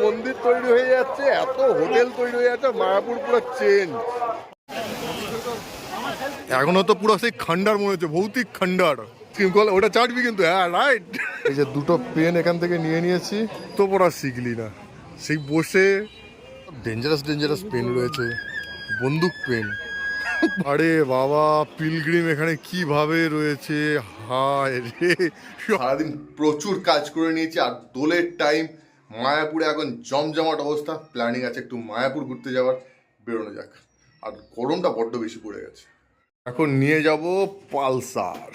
মন্দির তৈরি হয়ে যাচ্ছে, এত হোটেল তৈরি হয়ে যাচ্ছে, মায়াপুর পুরো চেঞ্জ। এখনো তো পুরো সেই খান্ডার মনে হচ্ছে, ভৌতিক খান্ডার। ওটা চাটবি কিন্তু, হ্যাঁ রাইট। এই যে দুটো পেন এখান থেকে নিয়ে নিয়েছি, তো পড়া শিখলি না সেই বসে। ডেঞ্জারাস পেন রয়েছে, বন্দুক পেন। আরে বাবা, পিলগ্রিম এখানে কিভাবে রয়েছে, হায় রে। সারাদিন প্রচুর কাজ করে নিয়েছি, আর দোলের টাইম, মায়াপুরে এখন জমজমাট অবস্থা। প্ল্যানিং আছে একটু মায়াপুর ঘুরতে যাওয়ার, বেরোনো যাক। আর গরমটা বড্ড বেশি পড়ে গেছে। এখন নিয়ে যাব পালসার।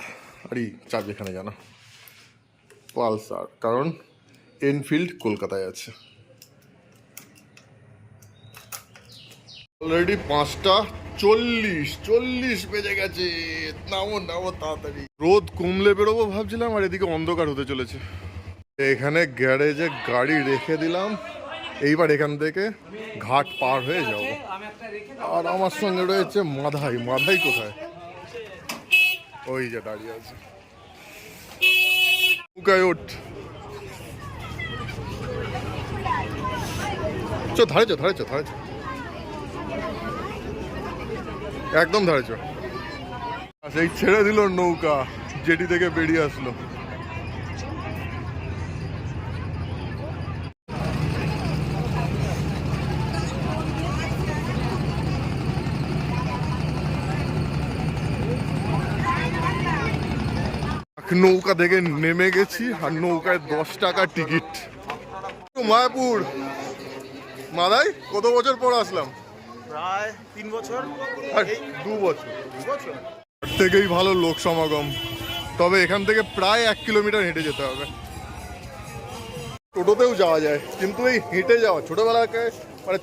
আরে চাপ এখানে জানা পালসার, কারণ এনফিল্ড কলকাতায় আছে। অলরেডি 5:40 বেজে গেছে। নামো তাড়াতাড়ি, রোদ কমলে বেরোবো ভাবছিলাম, আর এদিকে অন্ধকার হতে চলেছে। এখানে গ্যারেজে গাড়ি রেখে দিলাম, এইবার এখান থেকে ঘাট পার হয়ে যাব। আর আমার সঙ্গে রয়েছে মাধাই কোথায়? ওই যে দাঁড়িয়ে আছে। ওঠ, ধারেছ একদম ধারেছ। সেই ছেড়ে দিল নৌকা, জেটি থেকে বেরিয়ে আসলো। নৌকা থেকে নেমে গেছি, আর নৌকায় 10 টাকা টিকিট। মায়াপুর মাদাই কত বছর পর আসলাম? প্রায় 3 বছর, 2 বছর থেকেই ভালো লোক সমাগম। তবে এখান থেকে প্রায় 1 কিলোমিটার হেঁটে যেতে হবে। টোটোতেও যাওয়া যায়, কিন্তু এই হেঁটে যাওয়া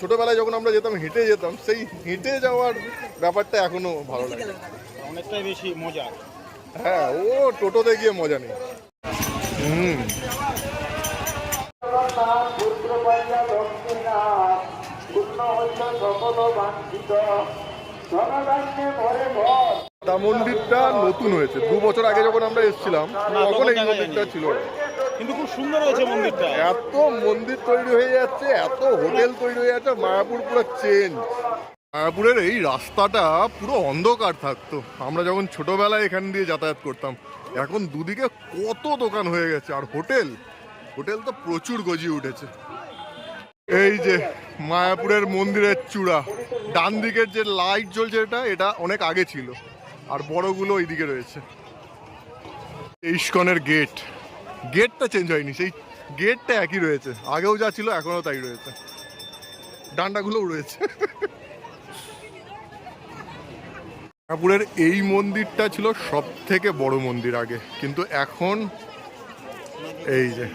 ছোটবেলায় যখন আমরা যেতাম হেঁটে যেতাম, সেই হেঁটে যাওয়ার ব্যাপারটা এখনো ভালো লাগে, অনেকটাই বেশি মজা। হ্যাঁ, ও টোটোতে গিয়ে মজা নেই। মন্দিরটা নতুন হয়েছে, 2 বছর আগে যখন আমরা এসেছিলাম তখন এই মন্দিরটা ছিল, কিন্তু খুব সুন্দর হয়েছে মন্দিরটা। এত মন্দির তৈরি হয়ে যাচ্ছে, এত হোটেল তৈরি হয়ে যাচ্ছে, মায়াপুর পুরো চেঞ্জ। মায়াপুরের এই রাস্তাটা পুরো অন্ধকার থাকতো আমরা যখন ছোটবেলায় এখান দিয়ে যাতায়াত করতাম। এখন দুদিকে কত দোকান হয়ে গেছে, আর হোটেল তো প্রচুর গজিয়ে উঠেছে। এই যে মায়াপুরের মন্দিরের চূড়া, ডান দিকের যে লাইট জ্বলছে এটা অনেক আগে ছিল, আর বড়গুলো এইদিকে রয়েছে। ইস্কনের গেটটা চেঞ্জ হয়নি, সেই গেটটা একই রয়েছে, আগেও যা ছিল এখনো তাই রয়েছে, ডান্ডাগুলোও রয়েছে। মায়াপুরের এই মন্দিরটা ছিল সব থেকে বড় মন্দির আগে, কিন্তু এখন এই যে,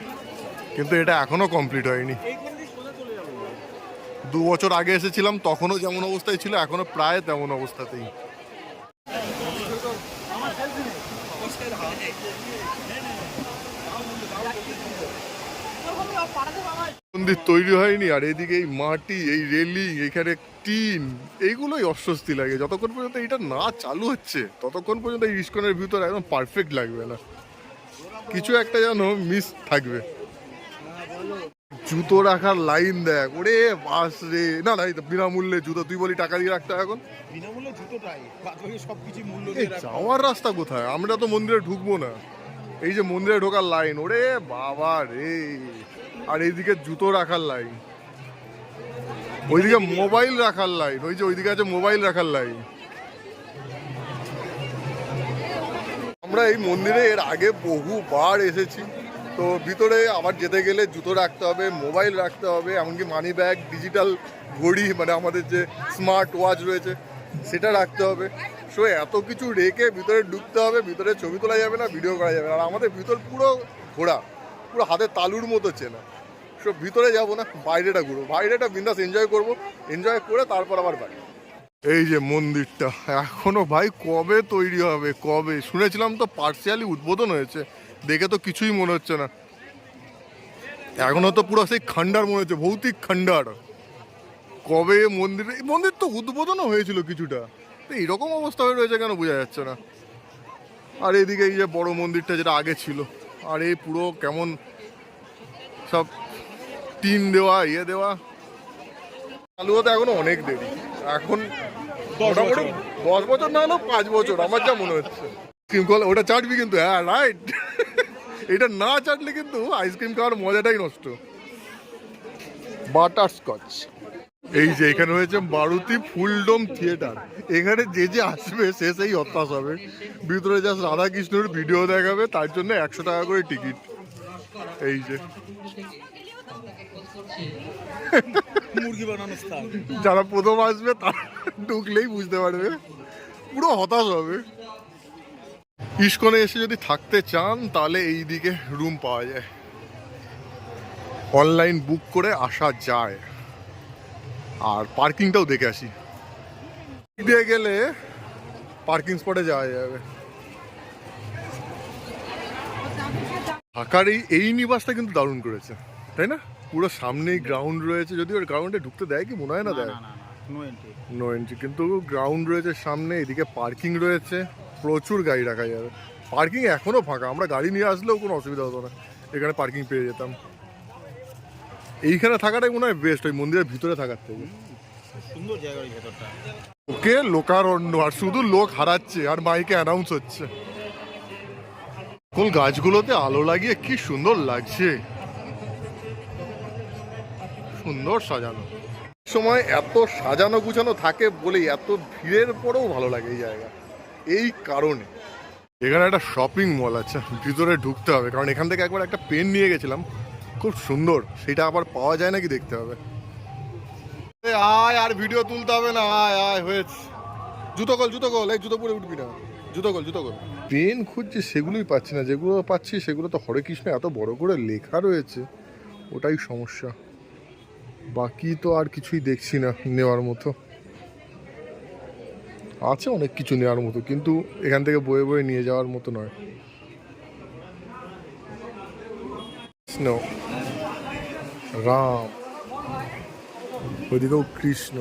কিন্তু এটা এখনো কমপ্লিট হয়নি। 2 বছর আগে এসেছিলাম, তখনও যেমন অবস্থায় ছিল এখনো প্রায় তেমন অবস্থাতেই। মন্দির তৈরি হয়নি, আর এদিকে এই মাটি, এই রেলিং, এখানে টিন, এইগুলোই অস্বস্তি লাগে। যতক্ষণ পর্যন্ত এটা না চালু হচ্ছে ততক্ষণ পর্যন্ত এই ইস্কনের ভিতর একদম পারফেক্ট লাগবে না, কিছু একটা যেন মিস থাকবে। জুতো রাখার লাইন দেখ, ওরে বাস রে। না এই তো বিনামূল্যে জুতো, তুই বলি টাকা দিয়ে রাখতে, এখন বিনামূল্যে জুতোটাই, বাকি সবকিছু মূল্য দিয়ে রাখতে। যাওয়ার রাস্তা কোথায়? আমরা তো মন্দিরে ঢুকবো না, এই যে মন্দিরে ঢোকার লাইন, ওরে বাবা রে। আর এইদিকে জুতো রাখার লাইন, ওইদিকে মোবাইল রাখার লাইন, ওই যে ওইদিকে আছে মোবাইল রাখার লাইন। আমরা এই মন্দিরে এর আগে বহুবার এসেছি, তো ভিতরে আবার যেতে গেলে জুতো রাখতে হবে, মোবাইল রাখতে হবে, এমনকি মানি ব্যাগ, ডিজিটাল ঘড়ি, মানে আমাদের যে স্মার্ট ওয়াচ রয়েছে সেটা রাখতে হবে। সো এত কিছু রেখে ভিতরে ঢুকতে হবে, ভিতরে ছবি তোলা যাবে না, ভিডিও করা যাবে না। আর আমাদের ভিতর পুরো ঘোরা, পুরো হাতে তালুর মতো চেনা। সো ভিতরে যাবো না, বাইরেটা ঘুরবো, বাইরেটা বিন্দাস এনজয় করবো, এনজয় করে তারপর আবার বাড়ি। এই যে মন্দিরটা এখনো ভাই কবে তৈরি হবে, কবে? শুনেছিলাম তো পার্সিয়ালি উদ্বোধন হয়েছে, দেখে তো কিছুই মনে হচ্ছে না, এখনো তো পুরো সেই খান্ডার মনে হচ্ছে, ভৌতিক খান্ডার। কবে মন্দির তো উদ্বোধনও হয়েছিল কিছুটা, এইরকম অবস্থা হয়ে রয়েছে কেন বোঝা যাচ্ছে না। আর এদিকে এই যে বড় মন্দিরটা যেটা আগে ছিল, আর এই পুরো কেমন সব টিন দেওয়া ইয়ে দেওয়া চালু হতে এখনো অনেক দেরি। এখন 10 মোটামুটি বছর। 10 বছর না হলেও 5 বছর আমার যা মনে হচ্ছে। আইসক্রিম কল ওটা চাটবি কিন্তু, হ্যাঁ রাইট। এটা না চাটলে কিন্তু আইসক্রিম খাওয়ার মজাটাই নষ্ট। Butter Scotch. এই যে এখানে হয়েছে মারুতি ফুলডোম থিয়েটার। এখানে যে যে আসবে সে সেই হতাশ হবে। ভিতরে জাস্ট রাধাকৃষ্ণের ভিডিও দেখাবে, তার জন্য 100 টাকা করে টিকিট। এই যে মুরগি বানানোর স্থান। যারা প্রথম আসবে তারা ঢুকলেই বুঝতে পারবে, পুরো হতাশ হবে। ইস্কনে এসে যদি থাকতে চান তাহলে এই দিকে রুম পাওয়া যায়, অনলাইন বুক করে আসা যায়। আর পার্কিংটাও দেখে আসি, দিয়ে গেলে পার্কিং স্পটে যাওয়া যাবে। ঢাকার এই নিবাসটা কিন্তু দারুণ করেছে, তাই না? পুরো সামনেই গ্রাউন্ড রয়েছে, যদি ওর গ্রাউন্ডে ঢুকতে দেয় কি মনে হয় না দেয়, নো এন্ট্রি, কিন্তু গ্রাউন্ড রয়েছে সামনে, এদিকে পার্কিং রয়েছে, প্রচুর গাড়ি রাখা যাবে। পার্কিং এখনো ফাঁকা, আমরা গাড়ি নিয়ে আসলেও কোনো অসুবিধা হতো না, এখানে পার্কিং পেয়ে যেতাম। এইখানে থাকাটাই মনে হয় বেস্ট, ওই মন্দিরের ভিতরে থাকার থেকে। সুন্দর জায়গা ওই ভেতরটা। ওকে লোকারণ্য, আর শুধু লোক হারাচ্ছে আর মাইকে অ্যানাউন্স হচ্ছে। কোন গাছগুলোতে আলো লাগিয়ে কি সুন্দর লাগছে, সুন্দর সাজানো। সময় এত সাজানো গুছানো থাকে বলেই এত ভিড়ের পরেও ভালো লাগে এই জায়গা, এই কারণে। এখানে একটা শপিং মল আছে, ভিতরে ঢুকতে হবে, কারণ এখান থেকে একবার একটা পেন নিয়ে গেছিলাম, খুব সুন্দর, সেটা আবার পাওয়া যায় নাকি দেখতে হবে। আয়, আর ভিডিও তুলতে হবে না, আয় আয় হয়েছে। জুতো কল, এই জুতো পরে উঠবি না, জুতো কল। পেন খুঁজছি, সেগুলোই পাচ্ছি না, যেগুলো পাচ্ছি সেগুলো তো হরে কৃষ্ণ এত বড় করে লেখা রয়েছে, ওটাই সমস্যা। বাকি তো আর কিছুই দেখছি না নেওয়ার মতো। আছে অনেক কিছু নেওয়ার মতো, কিন্তু এখান থেকে বয়ে বয়ে নিয়ে যাওয়ার মতো নয়। স্নো, রাম, ওইদিকেও কৃষ্ণ।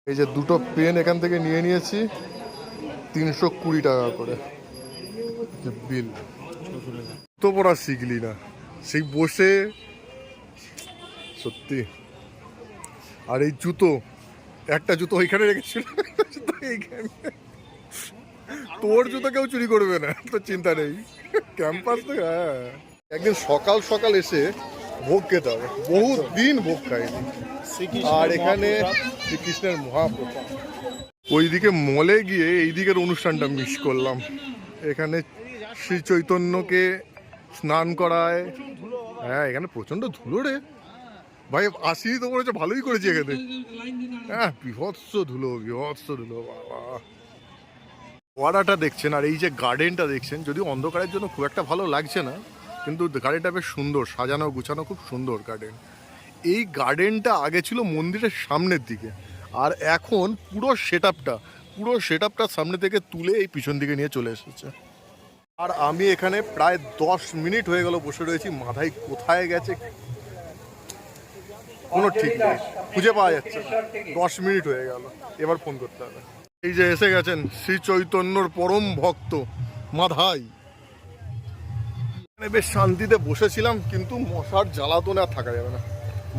এই যে দুটো পেন এখান থেকে নিয়ে নিয়েছি, 320 টাকা করে বিল। তো পড়া শিখলি না, সেই বসে সত্যি। আর এই জুতো, একটা জুতো ওইখানে রেখেছিল, একটা জুতো এইখানে। তোর জুতো কেউ চুরি করবে না, তো চিন্তা নেই। ক্যাম্পাস তো, হ্যাঁ। একদিন সকাল সকাল এসে ভোগ খেতে হবে, বহু দিন ভোগ খাইনি। আর এখানে শ্রীকৃষ্ণের মহাপ্রসাদ। ওইদিকে মলে গিয়ে এই দিকের অনুষ্ঠানটা মিস করলাম। এখানে শ্রী চৈতন্যকে স্নান করায়। হ্যাঁ, এখানে প্রচন্ড ধুলো রে ভাই, আসিনি তো মনে হচ্ছে ভালোই করেছি এখানে। হ্যাঁ, বিভৎস ধুলো বাবা। ওয়ারাটা দেখছেন আর এই যে গার্ডেনটা দেখছেন, যদিও অন্ধকারের জন্য খুব একটা ভালো লাগছে না, কিন্তু গার্ডেনটা বেশ সুন্দর, সাজানো গুছানো, খুব সুন্দর গার্ডেন। এই গার্ডেনটা আগে ছিল মন্দিরের সামনের দিকে, আর এখন পুরো সেট আপটা সামনে থেকে তুলে এই পিছন দিকে নিয়ে চলে এসেছে। আর আমি এখানে প্রায় 10 মিনিট হয়ে গেল বসে রয়েছি, মাথায় কোথায় গেছে কোনো ঠিক নেই, খুঁজে পাওয়া যাচ্ছে না। 10 মিনিট হয়ে গেল, এবার ফোন করতে হবে। এই যে এসে গেছেন শ্রী চৈতন্যর পরম ভক্ত মাধাই। বেশ শান্তিতে বসেছিলাম, কিন্তু মশার জ্বালাতনে আর থাকা যাবে না।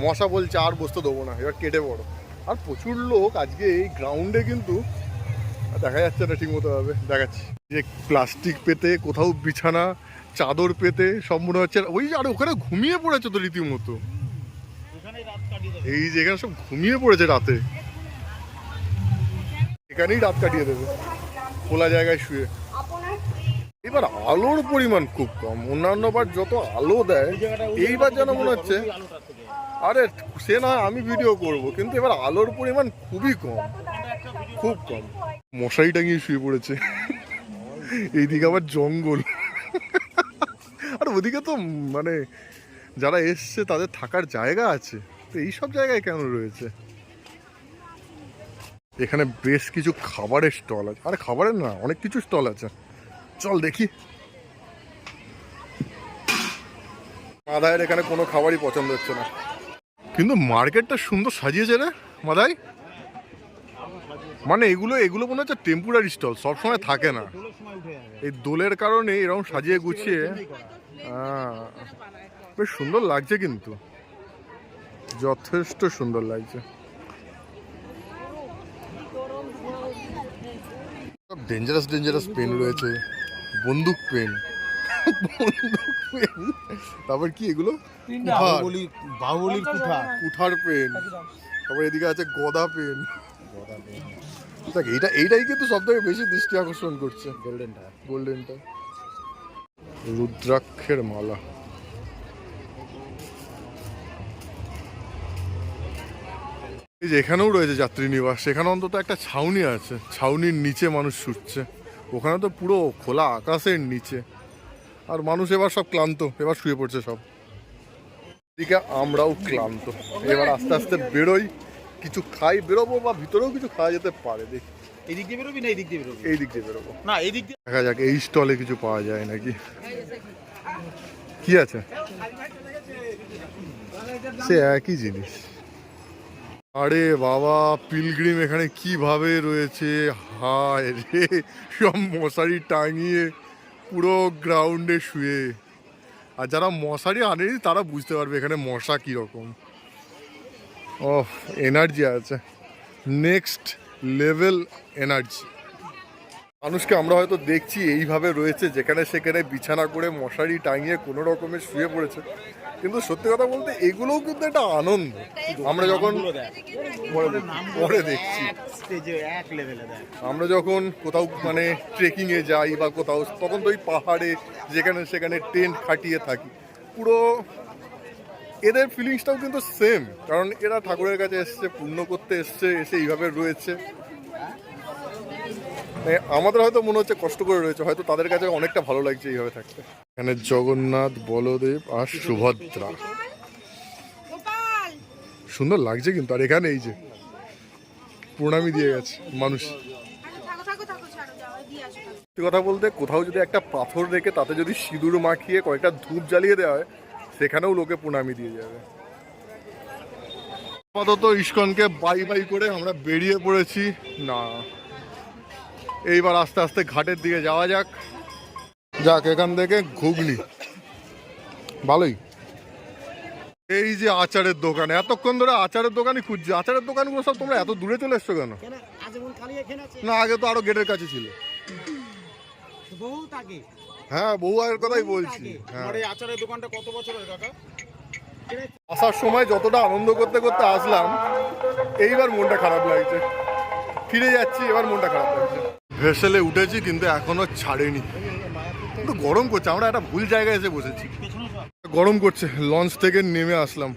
মশা বলছে আর বসতে দেবো না, এবার কেটে পড়ো। আর প্রচুর লোক আজকে এই গ্রাউন্ডে, কিন্তু দেখা যাচ্ছে না ঠিক মতো ভাবে। দেখাচ্ছি যে প্লাস্টিক পেতে, কোথাও বিছানা চাদর পেতে, সব মনে হচ্ছে ওই, আর ওখানে ঘুমিয়ে পড়েছে তো রীতিমতো। এই যে এখানে সব ঘুমিয়ে পড়েছে রাতে, এখানেই রাত কাটিয়ে দেবে খোলা জায়গায় শুয়ে। এবার আলোর পরিমাণ খুব কম, অন্যান্য বার যত আলো দেয়, এইবার যেন মনে হচ্ছে, আরে সে না আমি ভিডিও করব, কিন্তু এবার আলোর পরিমাণ খুবই কম, খুব কম। মশারি টাঙিয়ে শুয়ে পড়েছে। এইদিকে আবার জঙ্গল, আর ওদিকে তো মানে যারা এসছে তাদের থাকার জায়গা আছে, তো এইসব জায়গায় কেন রয়েছে? এখানে বেশ কিছু খাবারের স্টল আছে, আরে খাবারের না, অনেক কিছু স্টল আছে, চল দেখি। মাদায়ের এখানে কোনো খাবারই পছন্দ হচ্ছে না, কিন্তু মার্কেটটা সুন্দর সাজিয়েছে রে মাদাই। মানে এগুলো মনে হচ্ছে টেম্পোরারি স্টল, সবসময় থাকে না, এই দোলের কারণে এরকম সাজিয়ে গুছিয়ে। বেশ সুন্দর লাগছে, কিন্তু যথেষ্ট সুন্দর লাগছে। সব ডেঞ্জারাস ডেঞ্জারাস পেন রয়েছে, বন্দুক পেন, বন্দুক পেন, তারপর কি এগুলো বাহুবলীর কুঠা। কুঠার পেন, তারপর এদিকে আছে গদা পেন। দেখ এইটাই কিন্তু সব থেকে বেশি দৃষ্টি আকর্ষণ করছে, গোল্ডেনটা। রুদ্রাক্ষের মালা, এই যে এখানেও রয়েছে যাত্রী নিবাস। সেখানে অন্তত একটা ছাউনি আছে, ছাউনির নিচে মানুষ শুচ্ছে। ওখানে তো পুরো খোলা আকাশের নিচে, আর মানুষ এবার সব ক্লান্ত, এবার শুয়ে পড়ছে সব। এদিকে আমরাও ক্লান্ত, এবার আস্তে আস্তে বেরোই, কিছু খাই, বেরোবো বা ভিতরেও কিছু খাওয়া যেতে পারে। দেখি এই দিক দিয়ে বেরোবি না এই দিক দিয়ে বেরোবি? এই দিক দিয়ে বেরোবো। না এই দিক দিয়ে দেখা যাক এই স্টলে কিছু পাওয়া যায় নাকি। কি আছে? সে একই জিনিস। আরে বাবা, পিলগ্রিম এখানে কিভাবে রয়েছে, হায় রে, সব মশারি টাঙিয়ে পুরো গ্রাউন্ডে শুয়ে। আর যারা মশারি আনেনি তারা বুঝতে পারবে এখানে মশা কীরকম। ও এনার্জি আছে, নেক্সট লেভেল এনার্জি। মানুষকে আমরা হয়তো দেখছি এইভাবে রয়েছে, যেখানে সেখানে বিছানা করে মশারি টাঙিয়ে কোনো রকমের শুয়ে পড়েছে, কিন্তু সত্যি কথা বলতে এগুলোও কিন্তু একটা আনন্দ। আমরা যখন পরে দেখছি, আমরা যখন কোথাও মানে ট্রেকিংয়ে যাই বা কোথাও, তখন তো ওই পাহাড়ে যেখানে সেখানে টেন্ট খাটিয়ে থাকি, পুরো এদের ফিলিংসটাও কিন্তু সেম। কারণ এরা ঠাকুরের কাছে এসছে, পুণ্য করতে এসছে, এসে এইভাবে রয়েছে। আমাদের হয়তো মনে হচ্ছে কষ্ট করে রয়েছে, হয়তো তাদের কাছে অনেকটা ভালো লাগছে এইভাবে থাকতে। এখানে জগন্নাথ, বলদেব আর সুভদ্রা, সুন্দর লাগছে কিন্তু। আর এখানে এই যে প্রণামী দিয়ে গেছে মানুষ। সত্যি কথা বলতে কোথাও যদি একটা পাথর রেখে তাতে যদি সিঁদুর মাখিয়ে কয়েকটা ধূপ জ্বালিয়ে দেওয়া হয়, সেখানেও লোকে প্রণামী দিয়ে যাবে। আপাতত ইস্কনকে বাই বাই করে আমরা বেরিয়ে পড়েছি। না, এইবার আস্তে আস্তে ঘাটের দিকে যাওয়া যাক। এখান থেকে ঘুগনি ভালোই। এই যে আচারের দোকান, এতক্ষণ ধরে আচারের দোকানই খুঁজছি। আচারের দোকানগুলো সব তোমরা এত দূরে চলে এসছো কেন? না, আগে তো আরো গেটের কাছে ছিল। হ্যাঁ, বহু আগের কথাই বলছি। হ্যাঁ, আচারের দোকানটা কত বছরের কাকা? আসার সময় যতটা আনন্দ করতে করতে আসলাম, এইবার মনটা খারাপ লাগছে। ফিরে যাচ্ছি, এবার মনটা খারাপ লাগছে। ভেসেলে উঠেছি কিন্তু এখনো ছাড়েনি, কিন্তু গরম করছে। আমরা একটা ভুল জায়গায় এসে বসেছি, গরম করছে। লঞ্চ থেকে নেমে আসলাম,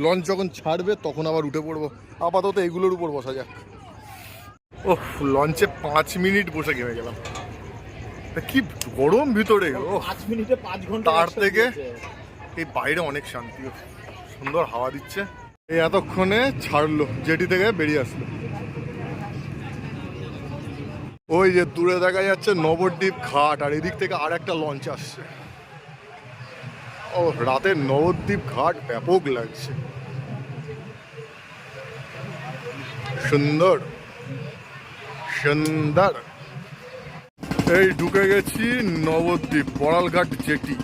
লঞ্চ যখন ছাড়বে তখন আবার উঠে পড়বো। আপাতত এগুলোর উপর বসা যাক। ওহ, লঞ্চে 5 মিনিট বসে গেমে গেলাম। কি গরম ভিতরে, 5 মিনিটে 5 ঘন্টা। তার থেকে এই বাইরে অনেক শান্তি, সুন্দর হাওয়া দিচ্ছে। এই এতক্ষণে ছাড়লো, জেটি থেকে বেরিয়ে আসলো। ওই যে দূরে দেখা যাচ্ছে নবদ্বীপ ঘাট, আর এদিক থেকে আর একটা লঞ্চ আসছে। ও, রাতের নবদ্বীপ ঘাট ব্যাপক লাগছে, সুন্দর সুন্দর। এই ঢুকে গেছি নবদ্বীপ, বড়ালঘাট জেটি।